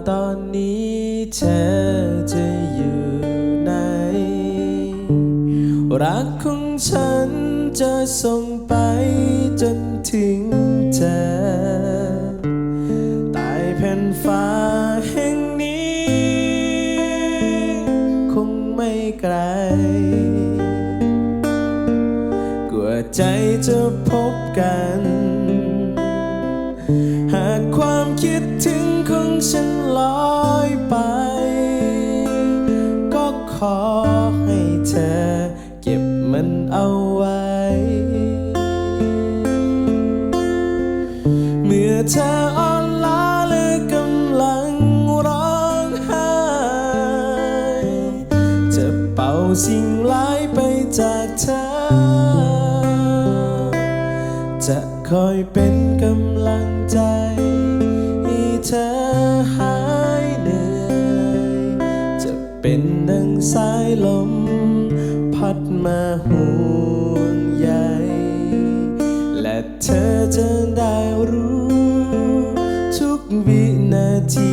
ตอนนี้เธอจะอยู่ไหนรักของฉันจะส่งไปจนถึงเธอใต้แผ่นฟ้าแห่งนี้คงไม่ไกลกว่าใจจะพบกันหากความคิดถึงของฉันลอยไปก็ขอให้เธอเก็บมันเอาไว้เมื่อเธออ่อนล้าและกำลังร้องไห้จะเป่าสิ่งร้ายไปจากเธอจะคอยเป็นกำลังใจให้เธอหายเหนื่อยจะเป็นดังสายลมพัดมาห่วงใยและเธอจะได้รู้ทุกวินาที